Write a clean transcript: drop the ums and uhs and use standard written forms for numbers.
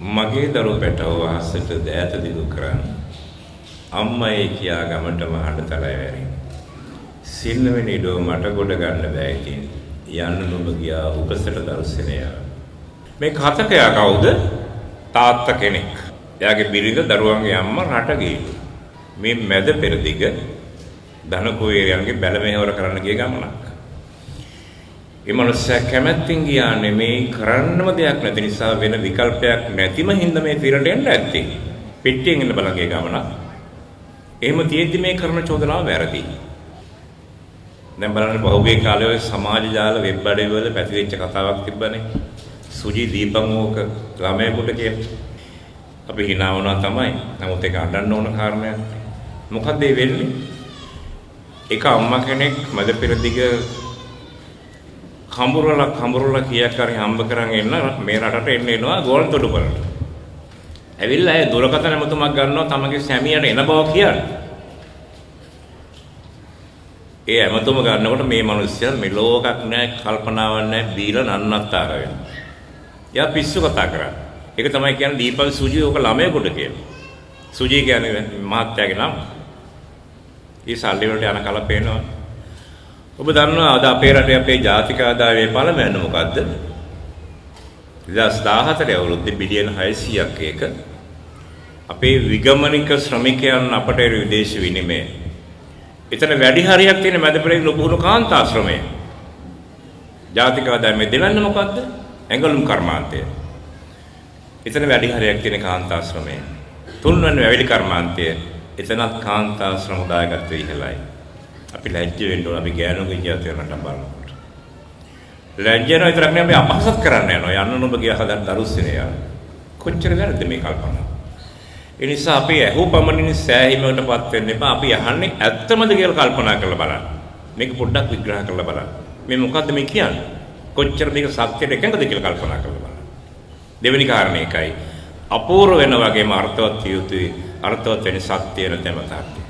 මගේ දරුව පැටව අහසට දෑත දිගු කරන් අම්මයි කියා ගමටම හඬතලයි වැරි. සිල්වෙනි ඩෝ මට ගොඩ ගන්න බෑ ඉතින්. යන්න නුඹ ගියා උපසට දර්ශනය. මේ කතකයා කවුද? තාත්තා කෙනෙක්. එයාගේ බිරිඳ දරුවන්ගේ අම්මා රට ගිහින්. මේ මැද පෙරදිග ධන කුවේරයන්ගේ බැල මෙහෙවර කරන්න ගිය ගමනක්. ඒ මනුස්සයා කැමැත්තෙන් ගියා නෙමේ කරන්නම දෙයක් නැති නිසා වෙන විකල්පයක් නැතිම හින්දා මේ තිරට එන්න ඇත්තේ. පිටියෙන් ඉන්න බලගේ ගමනක්. එහෙම තියෙද්දි මේ කරන චෝදනාව වැරදි. දැන් බලන්න බහුගේ කාලේ ඔය සමාජ ජාල වෙබ් අඩවිවල පැතිරිච්ච කතාවක් තිබ්බනේ. සුජි දීපං ඕක ළමයෙකුට කියලා. අපි hina වුණා තමයි. නමුත් ඒක අඬන්න ඕන කාරණයක්. මොකද ඒ වෙන්නේ? එක අම්මා කෙනෙක් මැද පෙරදිග කඹුරලා කීයක් හරි හම්බ කරන් එන්න මේ රටට එනවා ගෝල්තොඩු වලට. ඇවිල්ලා ඒ දුරකථන ඇමතුමක් ගන්නවා තමගේ සැමියාට එන බව කියන්නේ. ඒ ඇමතුම ගන්නකොට මේ මිනිස්සයා මෙලෝකක් නැහැ කල්පනාවක් නැහැ දීලා නන්නත්තර වෙනවා. යා පිස්සු කතා කරා. ඒක තමයි කියන්නේ දීපල් සුජි ඕක ළමයෙකුට කියලා. සුජි කියන්නේ මහත්තයාගේ නම. ඒ සල්ලි වලට යන කල පේනවා. ඔබ දන්නවා අද අපේ රටේ අපේ ජාතික ආදායයේ පළමැන්න මොකද්ද? 2014 අවුරුද්දේ බිලියන 600ක් එක අපේ විගමනික ශ්‍රමිකයන් අපට විදේශ විනිමය. එතන වැඩි හරියක් තියෙන මැදපෙරේ ලොකුණු කාන්තාශ්‍රමය. ජාතික ආදායයේ දෙවන්න මොකද්ද? ඇඟලුම් කර්මාන්තය. එතන වැඩි හරියක් තියෙන කාන්තාශ්‍රමය. තුන්වැනි වැවිලි කර්මාන්තය. එතනත් කාන්තාශ්‍රම දායකත්වය ඉහළයි. අපි ලැජ්ජ වෙන්න ඕන අපි ගෑනුගේ ජීවිතයකට බලනකොට. ලැජ්ජ වෙනවා විතරක් නෙවෙයි අපි අපහසත් කරන්න යනවා. යන්න ඔබ ගියා හදන්න දරුස්සනේ යන. කොච්චර වැරද්ද මේ කල්පනා. ඒ නිසා අපි ඇහු පමණින් සෑහීමකටපත් වෙන්න එපා. අපි අහන්නේ ඇත්තමද කියලා කල්පනා කරලා බලන්න. මේක පොඩ්ඩක් විග්‍රහ කරලා බලන්න. මේ මොකද්ද මේ කියන්නේ? කොච්චර මේක සත්‍යයට එකඟද කියලා කල්පනා කරලා බලන්න. දෙවෙනි කාරණේ එකයි. අපූර්ව වෙන වගේම අර්ථවත් යුතුයි. අර්ථවත් වෙන සත්‍ය නැතම තාක්ෂි.